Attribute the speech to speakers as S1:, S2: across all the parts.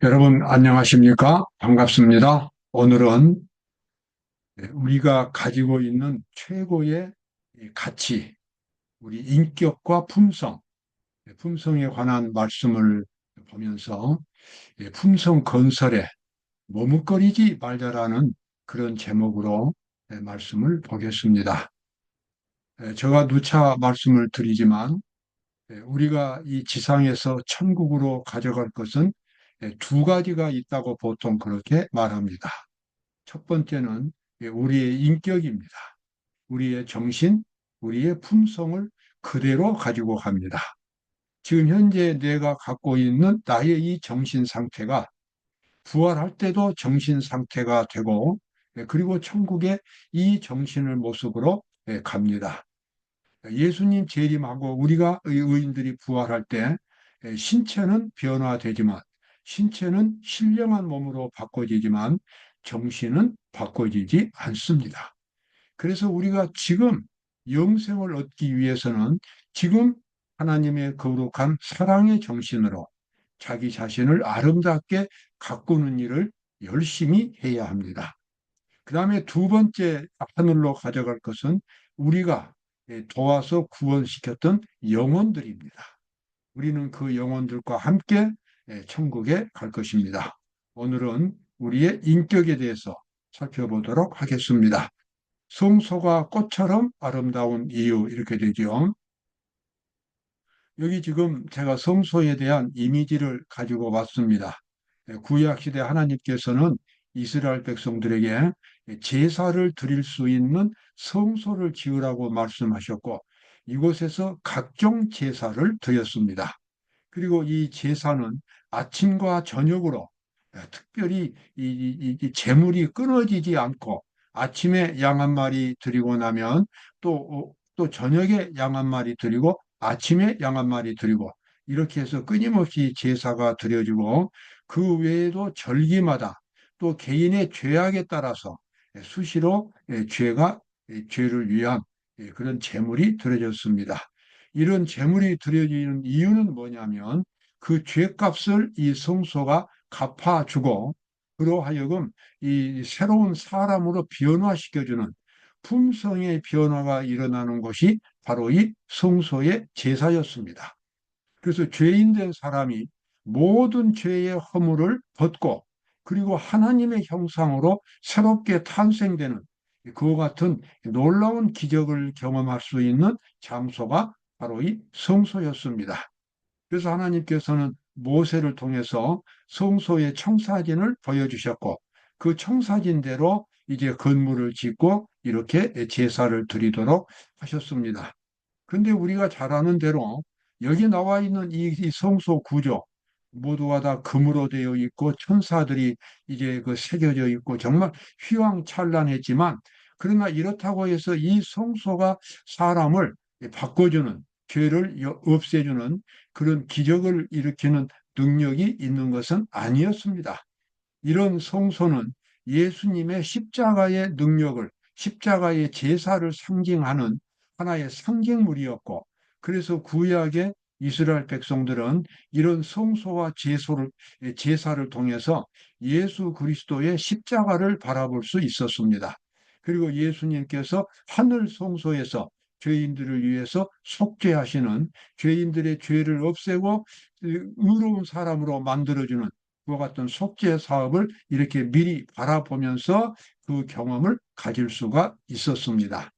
S1: 여러분 안녕하십니까? 반갑습니다. 오늘은 우리가 가지고 있는 최고의 이 가치, 우리 인격과 품성, 품성에 관한 말씀을 보면서 품성 건설에 머뭇거리지 말자라는 그런 제목으로 말씀을 보겠습니다. 제가 누차 말씀을 드리지만 우리가 이 지상에서 천국으로 가져갈 것은 두 가지가 있다고 보통 그렇게 말합니다. 첫 번째는 우리의 인격입니다. 우리의 정신, 우리의 품성을 그대로 가지고 갑니다. 지금 현재 내가 갖고 있는 나의 이 정신 상태가 부활할 때도 정신 상태가 되고, 그리고 천국에 이 정신을 모습으로 갑니다. 예수님 재림하고 우리가 의인들이 부활할 때 신체는 변화되지만, 신체는 신령한 몸으로 바꿔지지만 정신은 바꿔지지 않습니다. 그래서 우리가 지금 영생을 얻기 위해서는 지금 하나님의 거룩한 사랑의 정신으로 자기 자신을 아름답게 가꾸는 일을 열심히 해야 합니다. 그 다음에 두 번째 하늘로 가져갈 것은 우리가 도와서 구원시켰던 영혼들입니다. 우리는 그 영혼들과 함께 천국에 갈 것입니다. 오늘은 우리의 인격에 대해서 살펴보도록 하겠습니다. 성소가 꽃처럼 아름다운 이유 이렇게 되죠. 여기 지금 제가 성소에 대한 이미지를 가지고 왔습니다. 구약 시대 하나님께서는 이스라엘 백성들에게 제사를 드릴 수 있는 성소를 지으라고 말씀하셨고 이곳에서 각종 제사를 드렸습니다. 그리고 이 제사는 아침과 저녁으로 특별히 이 재물이 끊어지지 않고 아침에 양 한 마리 드리고 나면 또 저녁에 양 한 마리 드리고 아침에 양 한 마리 드리고 이렇게 해서 끊임없이 제사가 드려지고 그 외에도 절기마다 또 개인의 죄악에 따라서 수시로 죄를 위한 그런 제물이 드려졌습니다. 이런 제물이 드려지는 이유는 뭐냐면 그 죄값을 이 성소가 갚아주고 그로 하여금 이 새로운 사람으로 변화시켜주는 품성의 변화가 일어나는 것이 바로 이 성소의 제사였습니다. 그래서 죄인 된 사람이 모든 죄의 허물을 벗고 그리고 하나님의 형상으로 새롭게 탄생되는 그와 같은 놀라운 기적을 경험할 수 있는 장소가 바로 이 성소였습니다. 그래서 하나님께서는 모세를 통해서 성소의 청사진을 보여주셨고 그 청사진대로 이제 건물을 짓고 이렇게 제사를 드리도록 하셨습니다. 그런데 우리가 잘 아는 대로 여기 나와 있는 이 성소 구조 모두가 다 금으로 되어 있고 천사들이 이제 그 새겨져 있고 정말 휘황찬란했지만 그러나 이렇다고 해서 이 성소가 사람을 바꿔주는 죄를 없애주는 그런 기적을 일으키는 능력이 있는 것은 아니었습니다. 이런 성소는 예수님의 십자가의 능력을, 십자가의 제사를 상징하는 하나의 상징물이었고, 그래서 구약의 이스라엘 백성들은 이런 성소와 제사를 통해서 예수 그리스도의 십자가를 바라볼 수 있었습니다. 그리고 예수님께서 하늘 성소에서 죄인들을 위해서 속죄하시는 죄인들의 죄를 없애고 의로운 사람으로 만들어주는 그와 같은 속죄 사업을 이렇게 미리 바라보면서 그 경험을 가질 수가 있었습니다.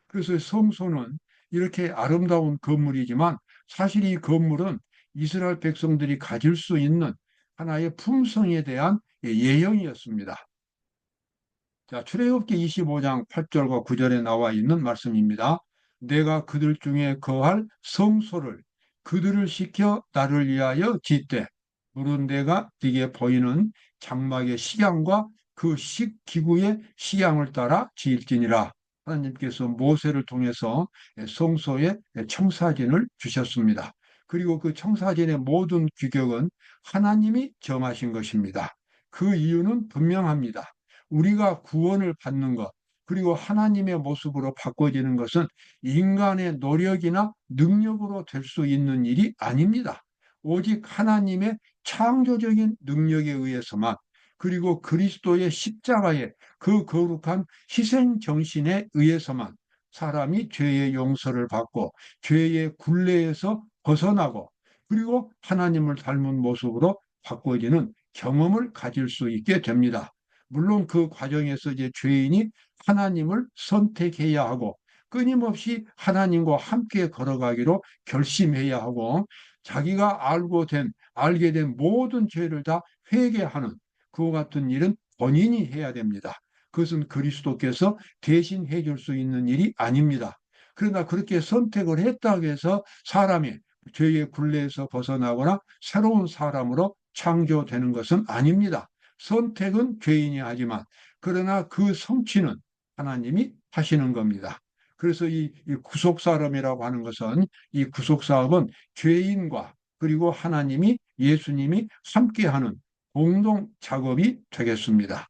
S1: 그래서 성소는 이렇게 아름다운 건물이지만 사실 이 건물은 이스라엘 백성들이 가질 수 있는 하나의 품성에 대한 예형이었습니다. 자, 출애굽기 25장 8절과 9절에 나와 있는 말씀입니다. 내가 그들 중에 거할 성소를 그들을 시켜 나를 위하여 짓되 물은 내가 네게 보이는 장막의 식양과 그 식기구의 식양을 따라 지을지니라. 하나님께서 모세를 통해서 성소에 청사진을 주셨습니다. 그리고 그 청사진의 모든 규격은 하나님이 정하신 것입니다. 그 이유는 분명합니다. 우리가 구원을 받는 것, 그리고 하나님의 모습으로 바꿔지는 것은 인간의 노력이나 능력으로 될 수 있는 일이 아닙니다. 오직 하나님의 창조적인 능력에 의해서만, 그리고 그리스도의 십자가의 그 거룩한 희생 정신에 의해서만 사람이 죄의 용서를 받고 죄의 굴레에서 벗어나고 그리고 하나님을 닮은 모습으로 바꿔지는 경험을 가질 수 있게 됩니다. 물론 그 과정에서 이제 죄인이 하나님을 선택해야 하고 끊임없이 하나님과 함께 걸어가기로 결심해야 하고 자기가 알게 된 모든 죄를 다 회개하는 그와 같은 일은 본인이 해야 됩니다. 그것은 그리스도께서 대신 해줄 수 있는 일이 아닙니다. 그러나 그렇게 선택을 했다고 해서 사람이 죄의 굴레에서 벗어나거나 새로운 사람으로 창조되는 것은 아닙니다. 선택은 죄인이 하지만 그러나 그 성취는 하나님이 하시는 겁니다. 그래서 이 구속 사람이라고 하는 것은 이 구속 사업은 죄인과 그리고 하나님이 예수님이 함께하는 공동 작업이 되겠습니다.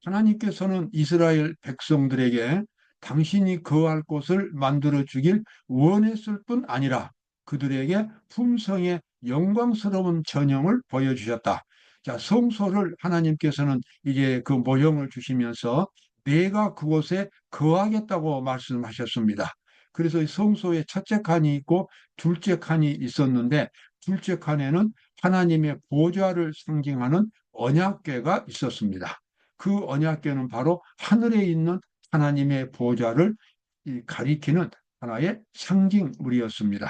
S1: 하나님께서는 이스라엘 백성들에게 당신이 거할 곳을 만들어 주길 원했을 뿐 아니라 그들에게 품성의 영광스러운 전형을 보여주셨다. 자, 성소를 하나님께서는 이제 그 모형을 주시면서 내가 그곳에 거하겠다고 말씀하셨습니다. 그래서 이 성소에 첫째 칸이 있고 둘째 칸이 있었는데 둘째 칸에는 하나님의 보좌를 상징하는 언약궤가 있었습니다. 그 언약궤는 바로 하늘에 있는 하나님의 보좌를 가리키는 하나의 상징물이었습니다.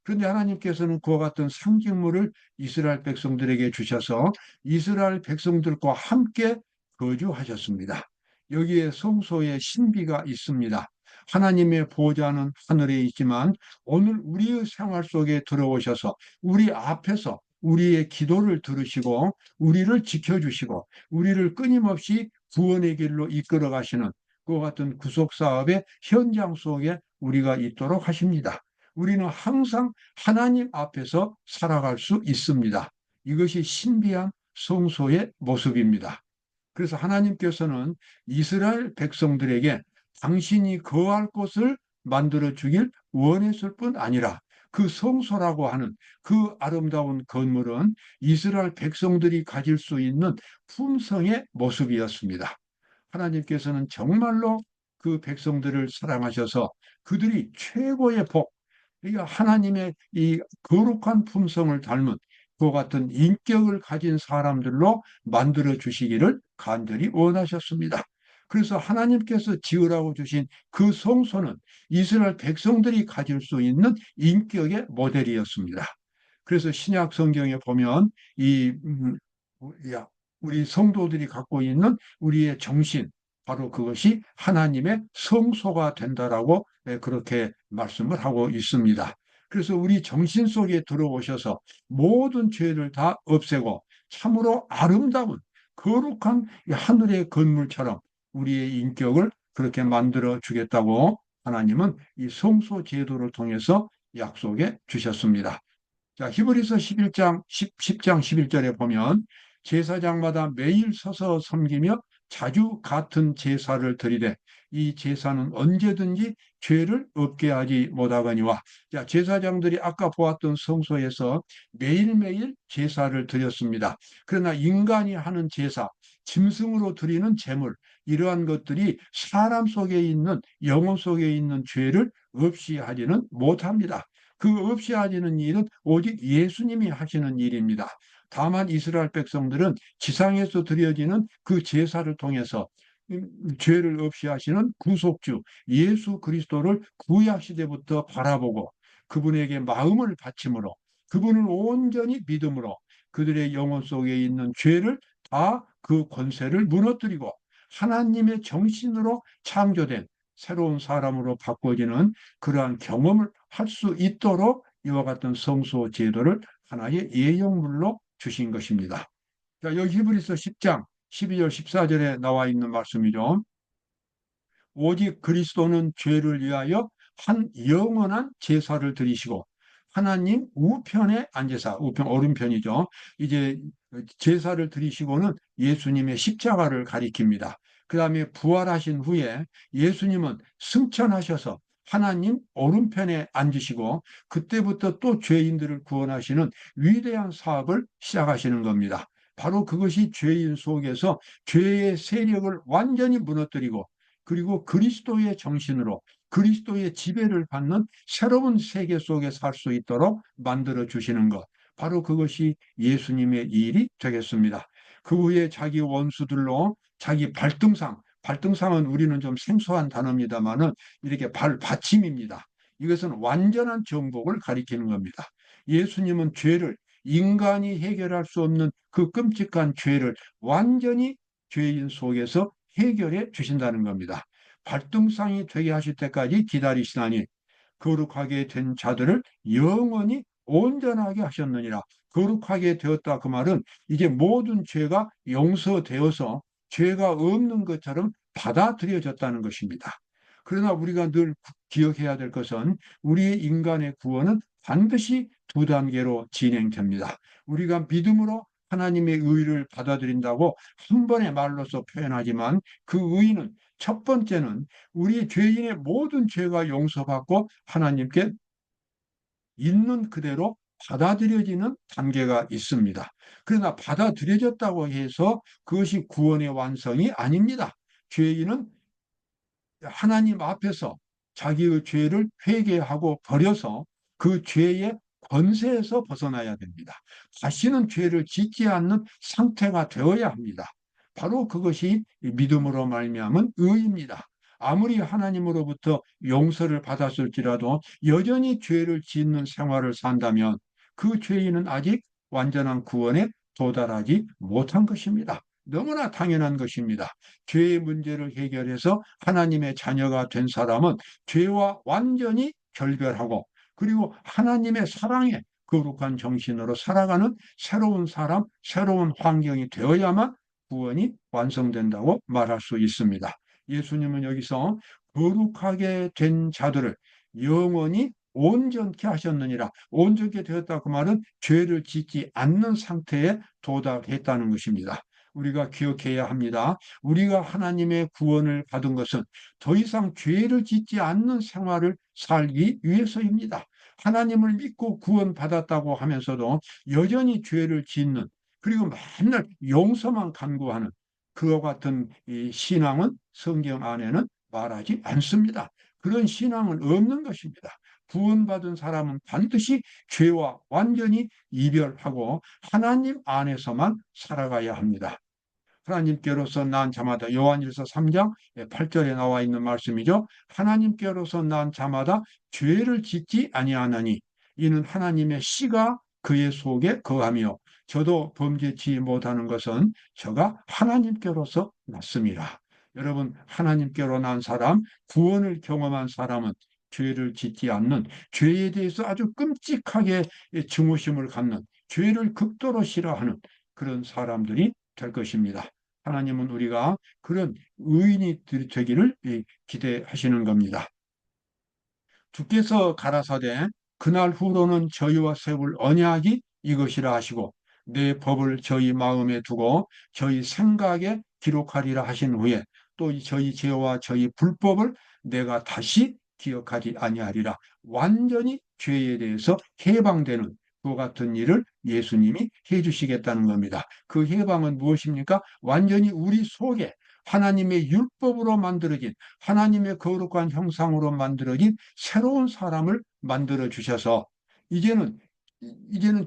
S1: 그런데 하나님께서는 그와 같은 상징물을 이스라엘 백성들에게 주셔서 이스라엘 백성들과 함께 거주하셨습니다. 여기에 성소의 신비가 있습니다. 하나님의 보좌는 하늘에 있지만 오늘 우리의 생활 속에 들어오셔서 우리 앞에서 우리의 기도를 들으시고 우리를 지켜주시고 우리를 끊임없이 구원의 길로 이끌어 가시는 그와 같은 구속 사업의 현장 속에 우리가 있도록 하십니다. 우리는 항상 하나님 앞에서 살아갈 수 있습니다. 이것이 신비한 성소의 모습입니다. 그래서 하나님께서는 이스라엘 백성들에게 당신이 거할 곳을 만들어 주길 원했을 뿐 아니라 그 성소라고 하는 그 아름다운 건물은 이스라엘 백성들이 가질 수 있는 품성의 모습이었습니다. 하나님께서는 정말로 그 백성들을 사랑하셔서 그들이 최고의 복, 그러니까 하나님의 이 거룩한 품성을 닮은 그 같은 인격을 가진 사람들로 만들어 주시기를 간절히 원하셨습니다. 그래서 하나님께서 지으라고 주신 그 성소는 이스라엘 백성들이 가질 수 있는 인격의 모델이었습니다. 그래서 신약 성경에 보면 우리 성도들이 갖고 있는 우리의 정신, 바로 그것이 하나님의 성소가 된다라고 그렇게 말씀을 하고 있습니다. 그래서 우리 정신 속에 들어오셔서 모든 죄를 다 없애고 참으로 아름다운 거룩한 하늘의 건물처럼 우리의 인격을 그렇게 만들어 주겠다고 하나님은 이 성소 제도를 통해서 약속해 주셨습니다. 자, 히브리서 11장 10장 11절에 보면 제사장마다 매일 서서 섬기며 자주 같은 제사를 드리되 이 제사는 언제든지 죄를 없게 하지 못하거니와. 자, 제사장들이 아까 보았던 성소에서 매일매일 제사를 드렸습니다. 그러나 인간이 하는 제사, 짐승으로 드리는 제물, 이러한 것들이 사람 속에 있는 영혼 속에 있는 죄를 없이 하지는 못합니다. 그 없이 하시는 일은 오직 예수님이 하시는 일입니다. 다만 이스라엘 백성들은 지상에서 드려지는 그 제사를 통해서 죄를 없이 하시는 구속주 예수 그리스도를 구약 시대부터 바라보고 그분에게 마음을 바침으로 그분을 온전히 믿음으로 그들의 영혼 속에 있는 죄를 다 그 권세를 무너뜨리고 하나님의 정신으로 창조된 새로운 사람으로 바꿔지는 그러한 경험을 할 수 있도록 이와 같은 성소 제도를 하나의 예형물로 주신 것입니다. 자, 여기 히브리서 10장 12절 14절에 나와 있는 말씀이죠. 오직 그리스도는 죄를 위하여 한 영원한 제사를 드리시고 하나님 우편에 앉으사, 우편 오른편이죠. 이제 제사를 드리시고는 예수님의 십자가를 가리킵니다. 그 다음에 부활하신 후에 예수님은 승천하셔서 하나님 오른편에 앉으시고 그때부터 또 죄인들을 구원하시는 위대한 사업을 시작하시는 겁니다. 바로 그것이 죄인 속에서 죄의 세력을 완전히 무너뜨리고 그리고 그리스도의 정신으로 그리스도의 지배를 받는 새로운 세계 속에 살 수 있도록 만들어 주시는 것. 바로 그것이 예수님의 일이 되겠습니다. 그 후에 자기 원수들로 자기 발등상은 우리는 좀 생소한 단어입니다만은 이렇게 발받침입니다. 이것은 완전한 정복을 가리키는 겁니다. 예수님은 죄를 인간이 해결할 수 없는 그 끔찍한 죄를 완전히 죄인 속에서 해결해 주신다는 겁니다. 발등상이 되게 하실 때까지 기다리시나니 거룩하게 된 자들을 영원히 온전하게 하셨느니라. 거룩하게 되었다 그 말은 이제 모든 죄가 용서되어서 죄가 없는 것처럼 받아들여졌다는 것입니다. 그러나 우리가 늘 기억해야 될 것은 우리 인간의 구원은 반드시 두 단계로 진행됩니다. 우리가 믿음으로 하나님의 의를 받아들인다고 한 번의 말로서 표현하지만 그 의는 첫 번째는 우리 죄인의 모든 죄가 용서받고 하나님께 있는 그대로 받아들여지는 단계가 있습니다. 그러나 받아들여졌다고 해서 그것이 구원의 완성이 아닙니다. 죄인은 하나님 앞에서 자기의 죄를 회개하고 버려서 그 죄의 권세에서 벗어나야 됩니다. 다시는 죄를 짓지 않는 상태가 되어야 합니다. 바로 그것이 믿음으로 말미암은 의입니다. 아무리 하나님으로부터 용서를 받았을지라도 여전히 죄를 짓는 생활을 산다면 그 죄인은 아직 완전한 구원에 도달하지 못한 것입니다. 너무나 당연한 것입니다. 죄의 문제를 해결해서 하나님의 자녀가 된 사람은 죄와 완전히 결별하고 그리고 하나님의 사랑에 거룩한 정신으로 살아가는 새로운 사람, 새로운 환경이 되어야만 구원이 완성된다고 말할 수 있습니다. 예수님은 여기서 거룩하게 된 자들을 영원히 온전케 하셨느니라. 온전케 되었다 그 말은 죄를 짓지 않는 상태에 도달했다는 것입니다. 우리가 기억해야 합니다. 우리가 하나님의 구원을 받은 것은 더 이상 죄를 짓지 않는 생활을 살기 위해서입니다. 하나님을 믿고 구원받았다고 하면서도 여전히 죄를 짓는 그리고 맨날 용서만 간구하는 그와 같은 이 신앙은 성경 안에는 말하지 않습니다. 그런 신앙은 없는 것입니다. 구원받은 사람은 반드시 죄와 완전히 이별하고 하나님 안에서만 살아가야 합니다. 하나님께로서 난 자마다 요한일서 3장 8절에 나와 있는 말씀이죠. 하나님께로서 난 자마다 죄를 짓지 아니하나니 이는 하나님의 씨가 그의 속에 거하며 저도 범죄치 못하는 것은 저가 하나님께로서 났습니다. 여러분 하나님께로 난 사람 구원을 경험한 사람은 죄를 짓지 않는 죄에 대해서 아주 끔찍하게 증오심을 갖는 죄를 극도로 싫어하는 그런 사람들이 될 것입니다. 하나님은 우리가 그런 의인이 되기를 기대하시는 겁니다. 주께서 가라사대 그날 후로는 저희와 세울 언약이 이것이라 하시고 내 법을 저희 마음에 두고 저희 생각에 기록하리라 하신 후에 또 저희 죄와 저희 불법을 내가 다시 기억하지 아니하리라. 완전히 죄에 대해서 해방되는 그와 같은 일을 예수님이 해주시겠다는 겁니다. 그 해방은 무엇입니까? 완전히 우리 속에 하나님의 율법으로 만들어진 하나님의 거룩한 형상으로 만들어진 새로운 사람을 만들어 주셔서 이제는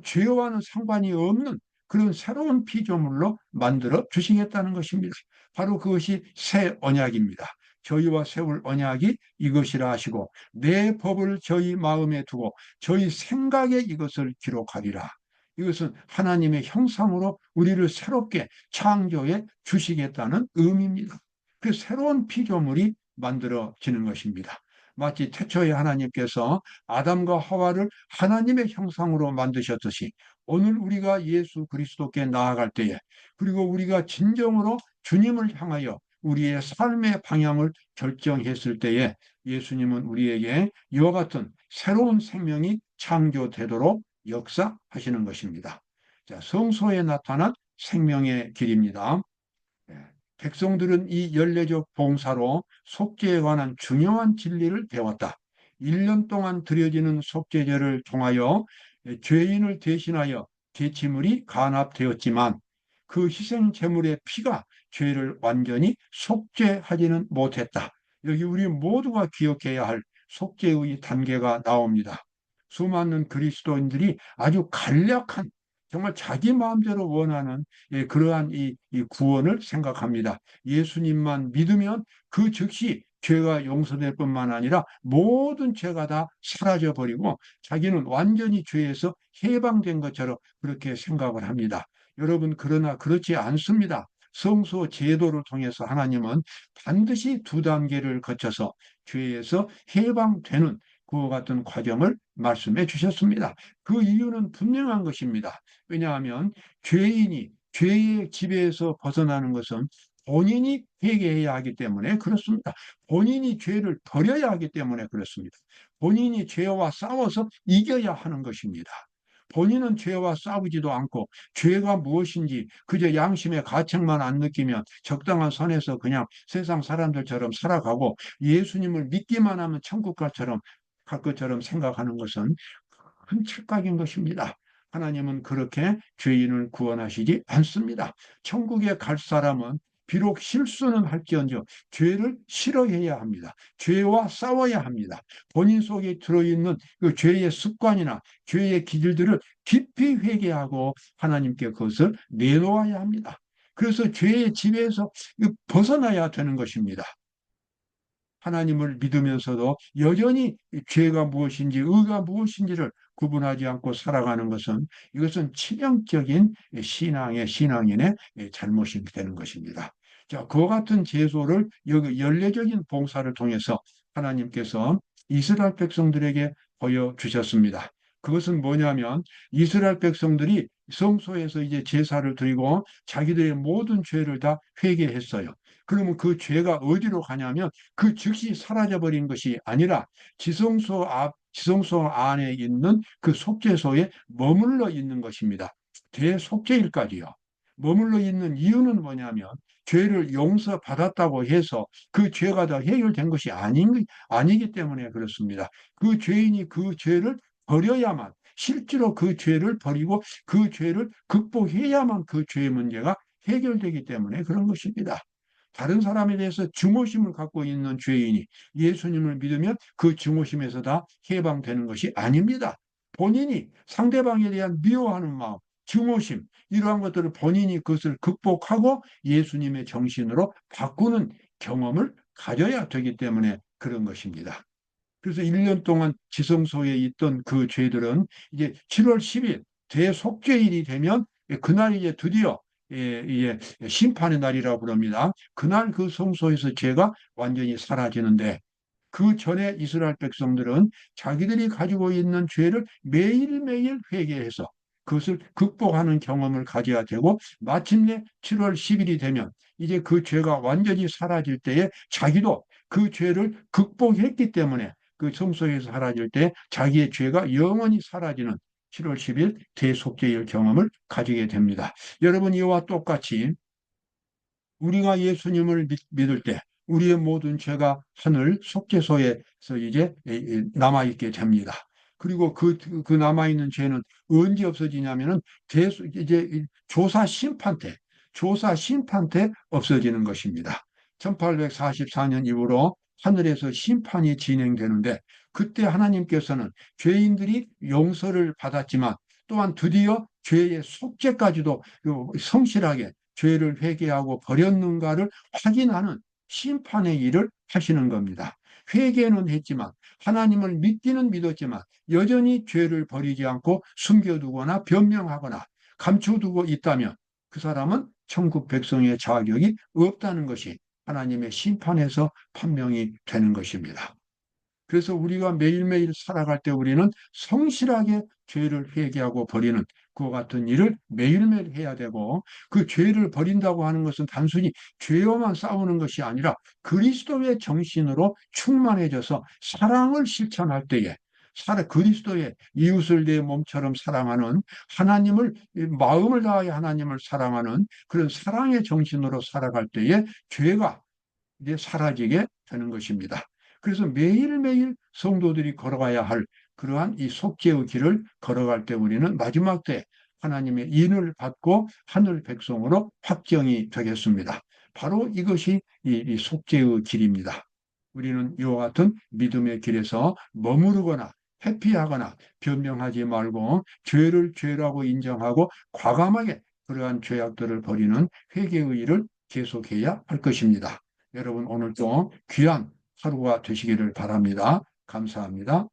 S1: 죄와는 상관이 없는 그런 새로운 피조물로 만들어 주시겠다는 것입니다. 바로 그것이 새 언약입니다. 저희와 세울 언약이 이것이라 하시고 내 법을 저희 마음에 두고 저희 생각에 이것을 기록하리라. 이것은 하나님의 형상으로 우리를 새롭게 창조해 주시겠다는 의미입니다. 그 새로운 피조물이 만들어지는 것입니다. 마치 태초에 하나님께서 아담과 하와를 하나님의 형상으로 만드셨듯이 오늘 우리가 예수 그리스도께 나아갈 때에 그리고 우리가 진정으로 주님을 향하여 우리의 삶의 방향을 결정했을 때에 예수님은 우리에게 이와 같은 새로운 생명이 창조되도록 역사하시는 것입니다. 자, 성소에 나타난 생명의 길입니다. 예, 백성들은 이 연례적 봉사로 속죄에 관한 중요한 진리를 배웠다. 1년 동안 드려지는 속죄제를 통하여 죄인을 대신하여 대치물이 간합되었지만 그 희생 제물의 피가 죄를 완전히 속죄하지는 못했다. 여기 우리 모두가 기억해야 할 속죄의 단계가 나옵니다. 수많은 그리스도인들이 아주 간략한 정말 자기 마음대로 원하는 그러한 이 구원을 생각합니다. 예수님만 믿으면 그 즉시 죄가 용서될 뿐만 아니라 모든 죄가 다 사라져 버리고 자기는 완전히 죄에서 해방된 것처럼 그렇게 생각을 합니다. 여러분, 그러나 그렇지 않습니다. 성소 제도를 통해서 하나님은 반드시 두 단계를 거쳐서 죄에서 해방되는 그와 같은 과정을 말씀해 주셨습니다. 그 이유는 분명한 것입니다. 왜냐하면 죄인이 죄의 지배에서 벗어나는 것은 본인이 회개해야 하기 때문에 그렇습니다. 본인이 죄를 버려야 하기 때문에 그렇습니다. 본인이 죄와 싸워서 이겨야 하는 것입니다. 본인은 죄와 싸우지도 않고 죄가 무엇인지 그저 양심의 가책만 안 느끼면 적당한 선에서 그냥 세상 사람들처럼 살아가고 예수님을 믿기만 하면 천국 갈 것처럼 생각하는 것은 큰 착각인 것입니다. 하나님은 그렇게 죄인을 구원하시지 않습니다. 천국에 갈 사람은 비록 실수는 할지언정 죄를 싫어해야 합니다. 죄와 싸워야 합니다. 본인 속에 들어있는 그 죄의 습관이나 죄의 기질들을 깊이 회개하고 하나님께 그것을 내놓아야 합니다. 그래서 죄의 지배에서 벗어나야 되는 것입니다. 하나님을 믿으면서도 여전히 죄가 무엇인지 의가 무엇인지를 구분하지 않고 살아가는 것은 이것은 치명적인 신앙인의 잘못이 되는 것입니다. 자, 그와 같은 제소를 여기 연례적인 봉사를 통해서 하나님께서 이스라엘 백성들에게 보여주셨습니다. 그것은 뭐냐면 이스라엘 백성들이 성소에서 이제 제사를 드리고 자기들의 모든 죄를 다 회개했어요. 그러면 그 죄가 어디로 가냐면 그 즉시 사라져버린 것이 아니라 지성소 안에 있는 그 속죄소에 머물러 있는 것입니다. 대속죄일까지요. 머물러 있는 이유는 뭐냐면 죄를 용서받았다고 해서 그 죄가 다 해결된 것이 아니기 때문에 그렇습니다. 그 죄인이 그 죄를 버려야만 실제로 그 죄를 버리고 그 죄를 극복해야만 그 죄의 문제가 해결되기 때문에 그런 것입니다. 다른 사람에 대해서 증오심을 갖고 있는 죄인이 예수님을 믿으면 그 증오심에서 다 해방되는 것이 아닙니다. 본인이 상대방에 대한 미워하는 마음, 증오심, 이러한 것들을 본인이 그것을 극복하고 예수님의 정신으로 바꾸는 경험을 가져야 되기 때문에 그런 것입니다. 그래서 1년 동안 지성소에 있던 그 죄들은 이제 7월 10일 대속죄일이 되면 그날 이제 드디어 이제 심판의 날이라고 부릅니다. 그날 그 성소에서 죄가 완전히 사라지는데 그 전에 이스라엘 백성들은 자기들이 가지고 있는 죄를 매일매일 회개해서 그것을 극복하는 경험을 가져야 되고 마침내 7월 10일이 되면 이제 그 죄가 완전히 사라질 때에 자기도 그 죄를 극복했기 때문에 그 성소에서 사라질 때 자기의 죄가 영원히 사라지는 7월 10일 대속죄일 경험을 가지게 됩니다. 여러분, 이와 똑같이 우리가 예수님을 믿을 때 우리의 모든 죄가 하늘 속죄소에서 이제 남아있게 됩니다. 그리고 그 남아있는 죄는 언제 없어지냐면은 이제 조사 심판 때 없어지는 것입니다. 1844년 이후로 하늘에서 심판이 진행되는데 그때 하나님께서는 죄인들이 용서를 받았지만 또한 드디어 죄의 속죄까지도 성실하게 죄를 회개하고 버렸는가를 확인하는 심판의 일을 하시는 겁니다. 회개는 했지만 하나님을 믿기는 믿었지만 여전히 죄를 버리지 않고 숨겨두거나 변명하거나 감춰두고 있다면 그 사람은 천국 백성의 자격이 없다는 것이 하나님의 심판에서 판명이 되는 것입니다. 그래서 우리가 매일매일 살아갈 때 우리는 성실하게 죄를 회개하고 버리는 그와 같은 일을 매일매일 해야 되고 그 죄를 버린다고 하는 것은 단순히 죄와만 싸우는 것이 아니라 그리스도의 정신으로 충만해져서 사랑을 실천할 때에 그리스도의 이웃을 내 몸처럼 사랑하는 하나님을 마음을 다하여 하나님을 사랑하는 그런 사랑의 정신으로 살아갈 때에 죄가 이제 사라지게 되는 것입니다. 그래서 매일매일 성도들이 걸어가야 할 그러한 이 속죄의 길을 걸어갈 때 우리는 마지막 때 하나님의 인을 받고 하늘 백성으로 확정이 되겠습니다. 바로 이것이 이 속죄의 길입니다. 우리는 이와 같은 믿음의 길에서 머무르거나 회피하거나 변명하지 말고 죄를 죄라고 인정하고 과감하게 그러한 죄악들을 버리는 회개의 일을 계속해야 할 것입니다. 여러분 오늘도 귀한 하루가 되시기를 바랍니다. 감사합니다.